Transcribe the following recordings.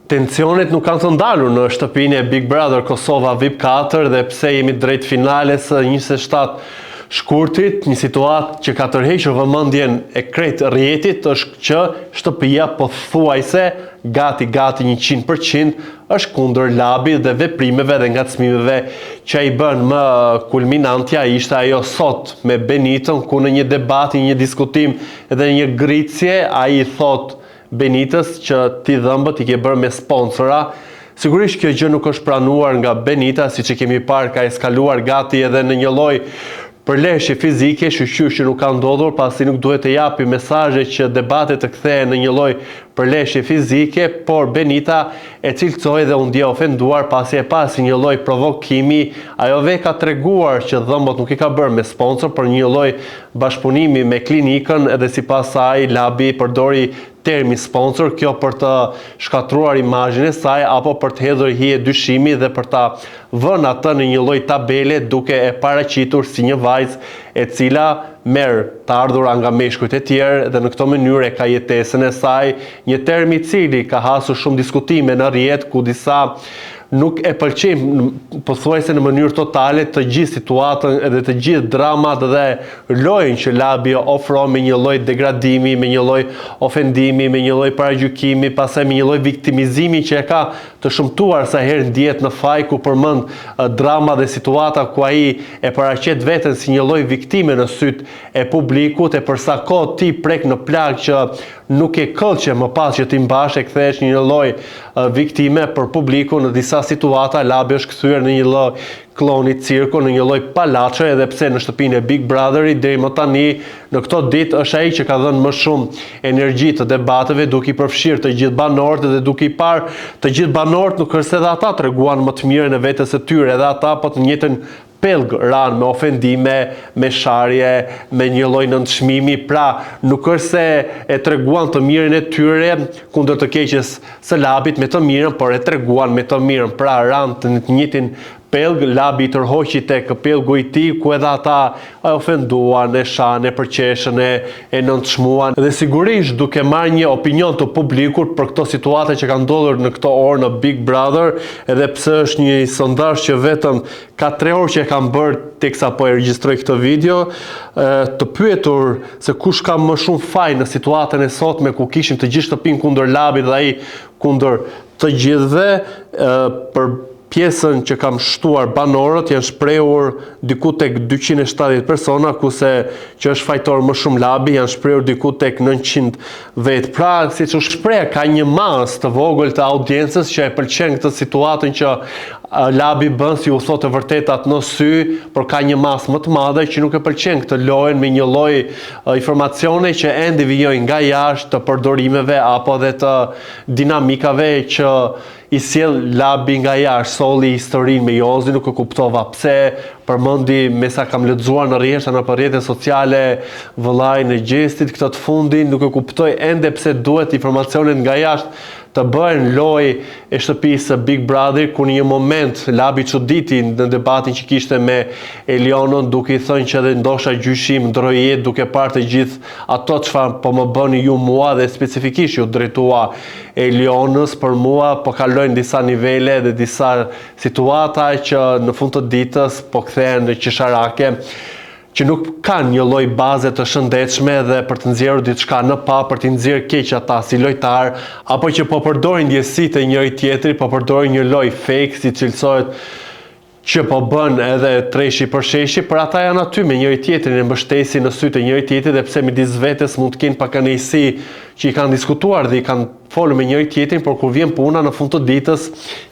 Tensionet nuk kanë të ndalur në shtëpinë e Big Brother Kosova VIP 4 dhe pse jemi drejt finales 27 shkurtit, një situatë që ka tërhequr vëmendjen e krejt rrjetit është që shtëpia pothuajse gati 100% është kundër labit dhe veprimeve dhe ngacmimeve që ai bën. Më kulminantja ishte ajo sot me Benitën, ku në një debat, një diskutim dhe një ngritje ai i thot Benitës që ti dhëmbët i ke bërë me sponsora. Sigurisht kjo gjë nuk është pranuar nga Benita, siç e kemi parë ka eskaluar gati edhe në një lloj përleshje fizike, shqyr që nuk ka ndodhur, pasi nuk duhet të japi mesazhe që debatet të kthehen në një lloj përleshje fizike, por Benita e cilësoi dhe u ndje ofenduar pasi e pasi një lloj provokimi. Ajo ve ka treguar që dhëmbët nuk i ka bërë me sponsor, por një lloj bashkëpunimi me klinikën, edhe sipas saj labi përdori termi sponsor, kjo për të shkatruar imazhin e saj apo për të hedhur hije dyshimi dhe për ta vënë atë në një lloj tabele duke e paraqitur si një vajzë e cila merr të ardhura nga meshkujt e tjerë dhe në këtë mënyrë e ka jetesën e saj, një term i cili ka hasur shumë diskutime në rrjet, ku disa nuk e pëlqejnë pothuajse në mënyrë totale të gjithë situatën edhe të gjithë dramat dhe lojën që labi ofron me një lloj degradimi, me një lloj ofendimi, me një lloj paragjykimi, pastaj me një lloj viktimizimi që e ka të shëmtuar sa herë ndjehet në faj, ku përmend drama dhe situata ku ai e paraqet veten si një lloj viktime në syt e publikut, e për sa kohë ti prek në plagë që nuk e këllqe më pas që ti mbash e kthesh një lloj viktime për publikun. Në disa situata labi është kthyer në një lloj kloni cirku, në një lloj palaçe, edhe pse në shtëpinë e Big Brotherit deri më tani në këto ditë është ai që ka dhënë më shumë energji të debateve, duke i përfshirë të gjithë banorët dhe duke i parë të gjithë banorët nuk është edhe ata treguan më të mirën e vetes së tyre, edhe ata po të njëjtën pelg ran me ofendime, me sharje, me një lloj nënçmimi, pra nuk është se e treguan të mirën e tyre kundër të keqes së labit me të mirën, por e treguan me të mirën, pra ran të njëjtin pelg, labi i tërhoqi tek pelgu i tij, ku edhe ata e ofenduan, e shan, e përqeshën, e nënçmuan. Dhe sigurisht duke marrë një opinion të publikut për këto situata që kanë ndodhur në këto orë në Big Brother, edhe pse është një sondazh që vetëm ka 3 orë që e kam bërë teksa po e regjistroj këtë video, të pyetur se kush ka më shumë faj në situatën e sotme ku kishim të gjithë shtëpinë kundër labit dhe ai kundër të gjithëve, për pjesën që kam shtuar banorët janë shprehur diku tek 270 persona, kurse që është fajtor më shumë labi janë shprehur diku tek 900 vet. Pra, siç u shpreh, ka një masë të vogël të audiencës që e pëlqen këtë situatën që labi bën, si u thotë të vërtetat në sy, por ka një masë më të madhe që nuk e pëlqen këtë lojën me një lloj informacione që ende vijojnë nga jashtë, të përdorimeve apo dhe të dinamikave që i sjell labi nga jashtë. Solli historinë me Jozi, nuk e kuptova pse, përmendi me sa kam lexuar në rrjeta në rrjetet sociale vëllain e Gjestit këtë të fundin, nuk e kuptoj ende pse duhet informacionet nga jashtë të bëhen lojë e shtëpisë së Big Brother, ku në një moment labi çuditi në debatin që kishte me Elionën, duke i thënë që edhe ndoshta gjyshim ndroje, duke parë të gjithë ato çfarë po më bëni ju mua, dhe specifikisht ju drejtua Elionës, për mua po kalojnë disa nivele dhe disa situata që në fund të ditës po kthehen në qesharake, që nuk kanë një lloj baze të shëndetshme dhe për të nxjerrur diçka në pa, për të nxjerrë keq ata si lojtar, apo që po përdorin ndjesitë e njëri tjetrit, po përdorin një lloj fake, si cilësohet që po bën edhe treshi për sheshi, për ata janë aty me njëri tjetrin, e mbështesin në sytë e njëri tjetrit, dhe pse midis vetes mund të kenë pakënaqësi që i kanë diskutuar dhe i kanë folur me njëri tjetrin, por kur vjen puna në fund të ditës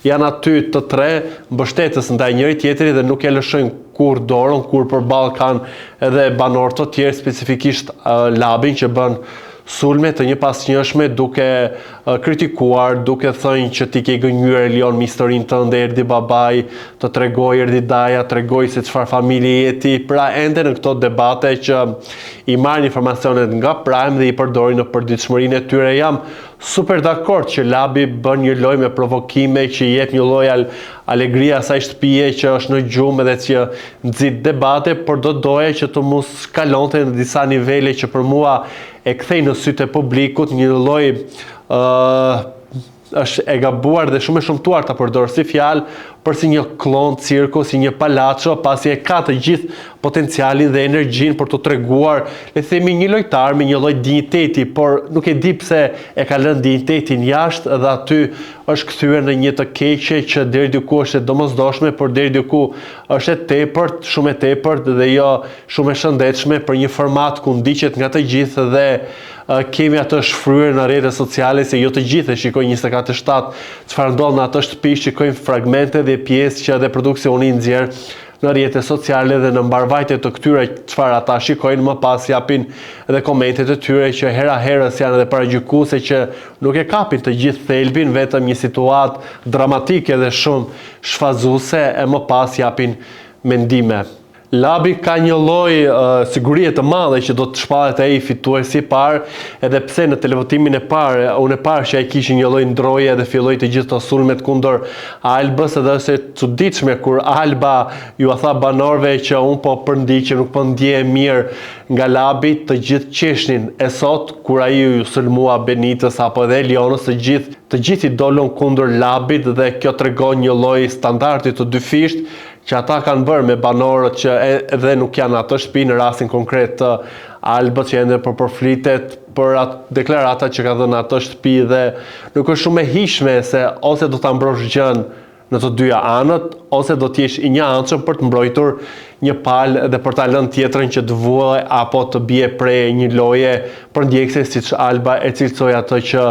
janë aty të tre mbështetës ndaj njëri tjetrit dhe nuk e lëshojnë kur dorën, kur përballë kanë edhe banorë të tjerë, specifikisht labin që bën sulme të njëpasnjëshme, duke kritikuar, duke thënë që ti ke gënjur Elion me historinë tënde, erdhi babai, të tregoj, erdhi daja, tregoj se çfarë familje je ti. Pra ende në këto debate që i marrin informacionet nga Prime dhe i përdorin në përditshmërinë e tyre, jam super dakord që labi bën një lojë me provokime që i jep një lloj alegria asaj shtëpie që është në gjumë edhe që nxit debate, por do doja që të mos kalonte në disa nivele që për mua e kthej në sytë e publikut një lloj është e gabuar dhe shumë e shumtuar ta përdor si fjalë për si një klon cirku, si një palaço, pasi e ka të gjithë potencialin dhe energjinë për të treguar, le të themi, një lojtar me një lloj dinjiteti, por nuk e di pse e ka lënë dinjitetin jashtë dhe aty është kthyer në një të keqe që deri diku është e domosdoshme, por deri diku është e tepërt, shumë e tepërt dhe jo shumë e shëndetshme për një format ku ndiqet nga të gjithë dhe kemi atë shfryrë në rrjetet sociale se jo të gjithë e shikojnë 24/7 çfarë ndodh në atë shtëpi, shikojnë fragmente dhe pjesë që edhe produksioni nxjerr në rrjetet sociale dhe në mbarvajtje të këtyre çfarë ata shikojnë, më pas japin edhe komentet e tyre që hera herës janë edhe paragjykuese që nuk e kapin të gjithë thelbin, vetëm një situatë dramatike dhe shumë shfazuese e më pas japin mendime. Labi ka një lloj sigurie të madhe që do të shpahet ai fituesi i parë, edhe pse në televotimin e parë, unë e parë që ai kishte një lloj ndroje dhe filloi të gjithë të sulmet kundër Albës, edhe është e çuditshme kur Alba ju tha banorëve që unë po përndiqem, nuk po ndjehem mirë nga Labi, të gjithë qeshnin. E sot kur ai ju sulmua Benitës apo edhe Lionës, të gjithë i dolën kundër Labit dhe kjo tregon një lloj standardi të dyfisht që ata kanë bërë me banorët që edhe nuk janë atë shtëpi, në rastin konkret të Albët që ende përflitet për atë deklarata që ka dhënë atë shtëpi dhe nuk është shumë e hishme se ose do ta mbrosh gjën në të dyja anët, ose do t'jesh i njëanshëm për të mbrojtur një palë dhe për ta lënë tjetrën që të vuajë apo të bie prej një loje përndjekse siç Alba e cilësoi atë që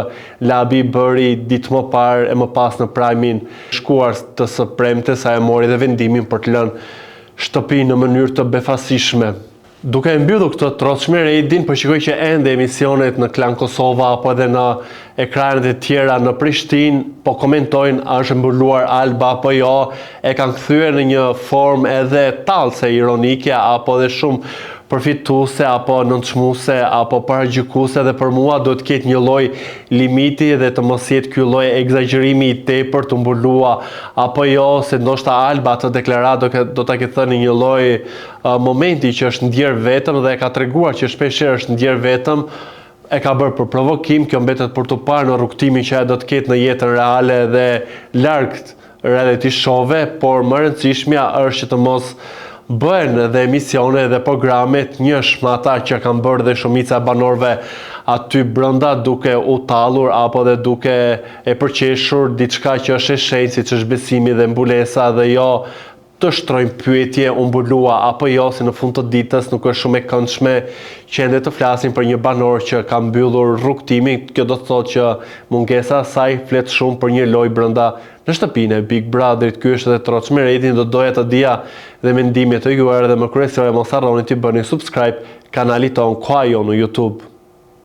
Labi bëri ditë më parë e më pas në prajmin shkuar të së premtes, sa e mori dhe vendimin për të lënë shtëpinë në mënyrë të befasishme. Duke e mbyllur këtë trotshme raidin, po shikoj që ende emisionet në Klan Kosova apo edhe në ekranet e tjera në Prishtinë po komentojnë a është mbuluar Alba apo jo, e kanë kthyer në një formë edhe tallse ironike apo edhe shumë përfituese apo nënçmuese apo paragjykuese, dhe për mua duhet të ketë një lloj limiti dhe të mos jetë ky lloj egzagjerimi i tepërt të mbulua apo jo, se ndoshta Alba atë deklaratë do ta ketë thënë një lloj momenti që është ndjer vetëm dhe e ka treguar që shpeshherë është ndjer vetëm, e ka bërë për provokim, kjo mbetet për të parë në rrugtimin që ajo do të ketë në jetën reale dhe larg reality show-ve, por më rëndësishmja është që të mos bëhen dhe emisione dhe programe të njëshme ata që kanë bërë dhe shumica e banorëve aty brenda duke u tallur apo dhe duke e përqeshur diçka që është e shenjtë, siç është besimi dhe mbulesa, dhe jo të shtrojmë pyetje u mbulua apo jo, se në fund të ditës nuk është shumë e këndshme që ende të flasim për një banor që ka mbyllur rrugtimin. Kjo do të thotë që mungesa e saj flet shumë për një lojë brenda në shtëpinë e Big Brotherit. Ky është edhe trotshme rating, do doja të dija dhe mendimet e juara dhe më kryesore mos harroni të bëni subscribe kanalit ton Kuajo në YouTube.